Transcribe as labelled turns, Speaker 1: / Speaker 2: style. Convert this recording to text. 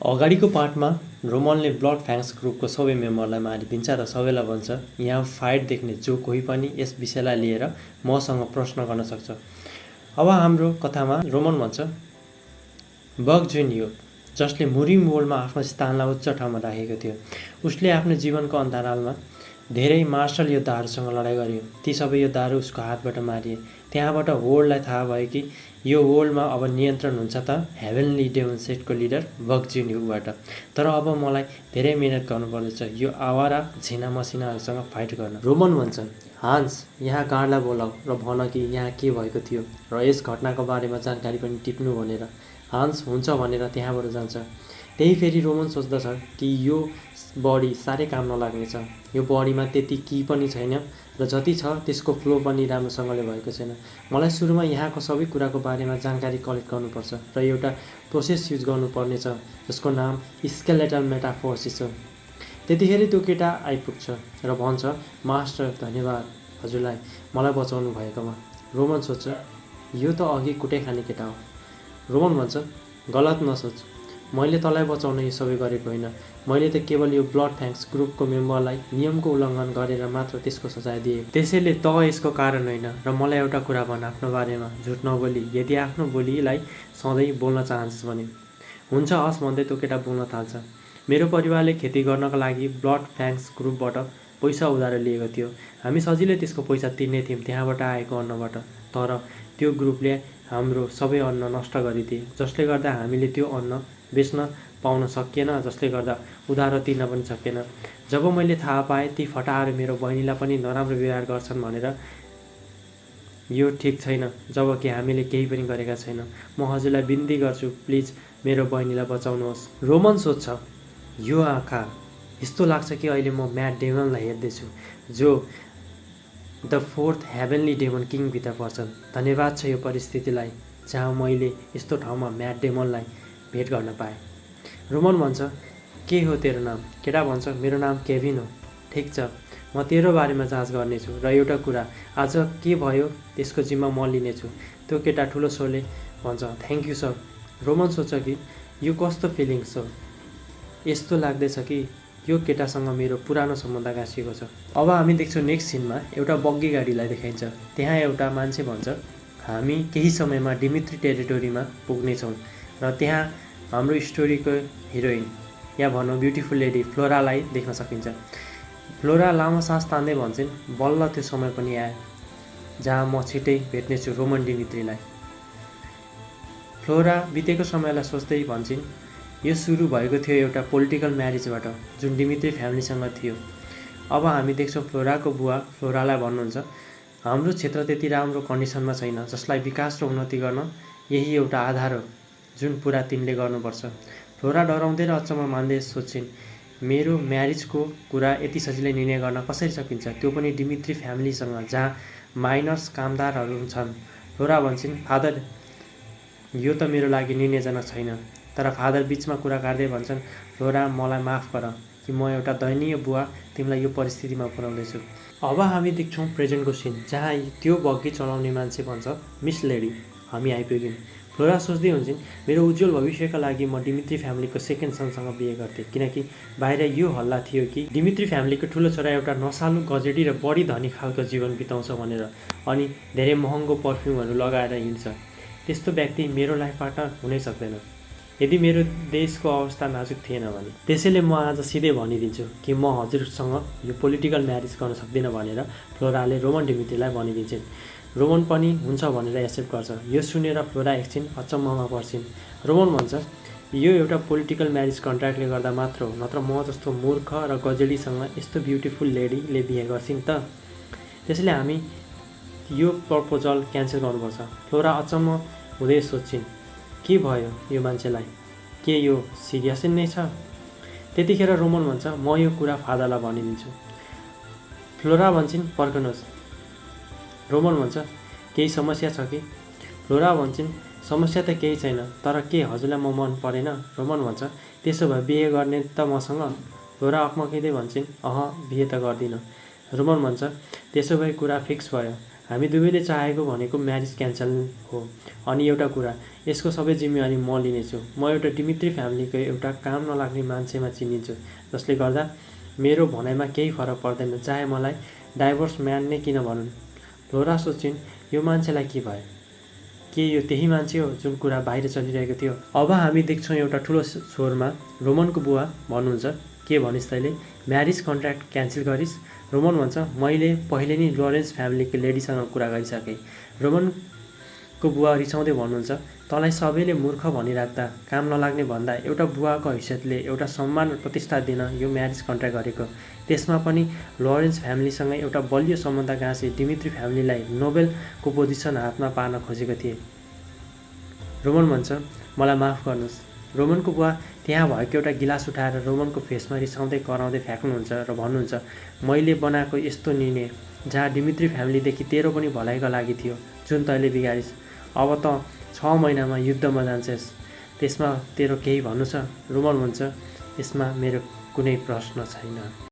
Speaker 1: अगाडिको पार्टमा रोमनले ब्लड फ्याङ्क्स ग्रुपको सबै मेम्बरलाई मारिदिन्छ र सबैलाई भन्छ यहाँ फाइट देख्ने जो कोही पनि यस विषयलाई लिएर मसँग प्रश्न गर्न सक्छ। अब हाम्रो कथामा रोमन भन्छ बग जुनियो जसले मुरिम वर्ल्डमा आफ्नो स्थानलाई उच्च ठाउँमा राखेको थियो। उसले आफ्नो जीवनको अन्तरालमा धेरै मार्शल योद्धाहरूसँग लडाइँ गर्यो। ती सबै योद्धाहरू उसको हातबाट मारिए। त्यहाँबाट वर्ल्डलाई थाहा भयो कि यो वर्ल्डमा अब नियन्त्रण हुन्छ त हेभेनली डेमन सेटको लिडर बग जुनियोबाट। तर अब मलाई धेरै मेहनत गर्नुपर्नेछ यो आवारा झिना मसिनाहरूसँग फाइट गर्न। रोमन भन्छ हान्स यहाँ गार्डलाई बोलाऊ र भन कि यहाँ के भएको थियो र यस घटनाको बारेमा जानकारी पनि टिप्नु भनेर। हान्स हुन्छ भनेर त्यहाँबाट जान्छ। त्यही फेरि रोमन सोच्दछ कि यो बडी साह्रै काम नलाग्नेछ। यो बडीमा त्यति की पनि छैन र जति छ त्यसको फ्लो पनि राम्रोसँगले भएको छैन। मलाई सुरुमा यहाँको सबै कुराको बारेमा जानकारी कलेक्ट गर्नुपर्छ र एउटा प्रोसेस युज गर्नुपर्नेछ जसको नाम स्केलेटल मेटाफोर्सिस हो। त्यतिखेर त्यो केटा आइपुग्छ र भन्छ मास्टर धन्यवाद हजुरलाई मलाई बचाउनु भएकोमा। रोमन सोच्छ यो त अघि कुटै खाने केटा हो। रोमन भन्छ गलत नसोच, मैले तँलाई बचाउन यो सबै गरेको होइन। मैले त केवल यो ब्लड फ्याङ्क्स ग्रुपको मेम्बरलाई नियमको उल्लङ्घन गरेर मात्र त्यसको सजाय दिए। त्यसैले त यसको कारण होइन र मलाई एउटा कुरा भन आफ्नो बारेमा झुट नबोली यदि आफ्नो बोलीलाई सधैँ बोल्न चाहन्छस् भने। हुन्छ हस् भन्दै त्यो केटा बोल्न थाल्छ। मेरो परिवारले खेती गर्नका लागि ब्लड फ्याङ्क्स ग्रुपबाट पैसा उधारो लिएको थियो। हामी सजिलै त्यसको पैसा तिर्ने थियौँ त्यहाँबाट आएको अन्नबाट। तर त्यो ग्रुपले हाम्रो सबै अन्न नष्ट गरिदिए जसले गर्दा हामीले त्यो अन्न बेच्न पाउन सकिएन, जसले गर्दा उधारो तिर्न पनि सकिएन। जब मैले थाहा पाएँ ती फटाहरू मेरो बहिनीलाई पनि नराम्रो व्यवहार गर्छन् भनेर यो ठिक छैन जबकि हामीले केही पनि गरेका छैन। म हजुरलाई बिन्ती गर्छु प्लिज मेरो बहिनीलाई बचाउनुहोस्। रोमन सोध्छ यो आँखा यस्तो लाग्छ कि अहिले म म्याट डेमनलाई हेर्दैछु जो द फोर्थ हेभेनली डेमन किङभित्र पर्छन्। धन्यवाद छ यो परिस्थितिलाई जहाँ मैले यस्तो ठाउँमा म्याट डेमनलाई भेट गर्न पाएँ। रोमन भन्छ के हो तेरो नाम? केटा भन्छ मेरो नाम केभिन हो। ठिक छ म तेरो बारेमा जाँच गर्नेछु र एउटा कुरा आज के भयो त्यसको जिम्मा म लिनेछु। त्यो केटा ठुलो स्वरले भन्छ थ्याङ्क यू सर। रोमन सोच्छ कि यो कस्तो फिलिङ्स हो। यस्तो लाग्दैछ कि यो केटासँग मेरो पुरानो सम्बन्ध गाँसिएको छ। अब हामी देख्छौँ नेक्स्ट सिनमा एउटा बग्गी गाडीलाई देखाइन्छ। त्यहाँ एउटा मान्छे भन्छ हामी केही समयमा डिमित्री टेरिटोरीमा पुग्नेछौँ र त्यहाँ हाम्रो स्टोरीको हिरोइन या भनौँ ब्युटिफुल लेडी फ्लोरालाई देख्न सकिन्छ। फ्लोरा लामो सास तान्दै भन्छन् बल्ल त्यो समय पनि आयो जहाँ म छिट्टै भेट्नेछु रोमन डिमित्रीलाई। फ्लोरा बितेको समयलाई सोच्दै भन्छन् यो सुरु भएको थियो एउटा पोलिटिकल म्यारिजबाट जुन डिमित्री फ्यामिलीसँग थियो। अब हामी देख्छौँ फ्लोराको बुवा फ्लोरालाई भन्नुहुन्छ हाम्रो क्षेत्र त्यति राम्रो कन्डिसनमा छैन जसलाई विकास र उन्नति गर्न यही एउटा आधार हो जुन पुरा तिमीले गर्नुपर्छ। फ्लोरा डराउँदै र अचम्म मान्दै सोध्छिन् मेरो म्यारिजको कुरा यति सजिलै निर्णय गर्न कसरी सकिन्छ, त्यो पनि डिमित्री फ्यामिलीसँग जहाँ माइनर्स कामदारहरू छन्। फ्लोरा भन्छन् फादर यो त मेरो लागि निर्णयजनक छैन। तर फादर बिचमा कुरा काट्दै भन्छन् फ्लोरा मलाई माफ गर कि म एउटा दयनीय बुवा तिमीलाई यो परिस्थितिमा पुर्याउँदैछु। अब हामी देख्छौँ प्रेजेन्टको सिन जहाँ त्यो बग्गी चलाउने मान्छे भन्छ मिस लेडी हामी आइपुग्यौँ। फ्लोरा सोच्दै हुन्छन् मेरो उज्जवल भविष्यका लागि म डिमित्री फ्यामिलीको सेकेन्ड सनसँग बिहे गर्थेँ किनकि बाहिर यो हल्ला थियो कि डिमित्री फ्यामिलीको ठुलो छोरा एउटा नसालु गजेडी र बढी धनी खालको जीवन बिताउँछ भनेर अनि धेरै महँगो पर्फ्युमहरू लगाएर हिँड्छ। त्यस्तो व्यक्ति मेरो लाइफ पार्टनर हुनै सक्दैन यदि मेरो देशको अवस्था नाजुक थिएन भने। त्यसैले म आज सिधै भनिदिन्छु कि म हजुरसँग यो पोलिटिकल म्यारिज गर्न सक्दिनँ भनेर फ्लोराले रोमन डिमित्रीलाई भनिदिन्छन्। रोमन पनि हुन्छ भनेर एक्सेप्ट गर्छ। यो सुनेर फ्लोरा एकछिन अचम्ममा पर्छिन्। रोमन भन्छ यो एउटा पोलिटिकल म्यारिज कन्ट्र्याक्टले गर्दा मात्र हो, नत्र म जस्तो मूर्ख र गजेडीसँग यस्तो ब्युटिफुल लेडीले बिहे गर्छिन् त। त्यसैले हामी यो प्रपोजल क्यान्सल गर्नुपर्छ। फ्लोरा अचम्म हुँदै सोध्छिन् के भयो यो मान्छेलाई, के यो सिरियस नै छ? त्यतिखेर रोमन भन्छ म यो कुरा फादरलाई भनिदिन्छु। फ्लोरा भन्छन् पर्खनुहोस्। रोमन भन्छ केही समस्या छ कि? फ्लोरा भन्छन् समस्या त केही छैन तर के हजुरलाई म मन परेन? रोमन भन्छ त्यसो भए बिहे गर्ने त मसँग? फ्लोरा अक्मकिँदै भन्छन् बिहे त गर्दिनँ। रोमन भन्छ त्यसो भए कुरा फिक्स भयो हामी दुवैले चाहेको भनेको म्यारिज क्यान्सल हो। अनि एउटा कुरा, यसको सबै जिम्मेवारी म लिनेछु। म एउटा डिमित्री फ्यामिलीको एउटा काम नलाग्ने मान्छेमा चिनिन्छु, जसले गर्दा मेरो भनाइमा केही फरक पर्दैन, चाहे मलाई डाइभोर्स म्यान नै किन भनुन्। फ्लोरा सोचिन्, यो मान्छेलाई के भयो? के यो त्यही मान्छे हो जुन कुरा बाहिर चलिरहेको थियो? अब हामी देख्छौँ एउटा ठुलो स्वरमा रोमनको बुवा भन्नुहुन्छ, के भनिस् तैँले? म्यारिज कन्ट्र्याक्ट क्यान्सल गरिस्? रोमन भन्छ, मैले पहिले नै लरेन्स फ्यामिलीको लेडीसँग कुरा गरिसकेँ। रोमनको बुवा रिसाउँदै भन्नुहुन्छ, तँलाई सबैले मूर्ख भनिराख्दा, काम नलाग्ने भन्दा एउटा बुवाको हैसियतले एउटा सम्मान र प्रतिष्ठा दिन यो म्यारिज कन्ट्र्याक्ट गरेको। त्यसमा पनि लरेन्स फ्यामिलीसँग एउटा बलियो सम्बन्ध गाँसी डिमित्री फ्यामिलीलाई नोबेलको पोजिसन हातमा पार्न खोजेको थिए। रोमन भन्छ, मलाई माफ गर्नुहोस्। रोमनको बुवा त्यहाँ भएको एउटा गिलास उठाएर रोमनको फेसमा रिसाउँदै कराउँदै फ्याँक्नुहुन्छ र भन्नुहुन्छ, मैले बनाएको यस्तो निर्णय जहाँ डिमित्री फ्यामिलीदेखि तेरो पनि भलाइको लागि थियो, जुन तैँले बिगारिस्। अब त 6 महिनामा युद्धमा जान्छस्, त्यसमा तेरो केही भन्नु छ? रोमन भन्छ, यसमा मेरो कुनै प्रश्न छैन।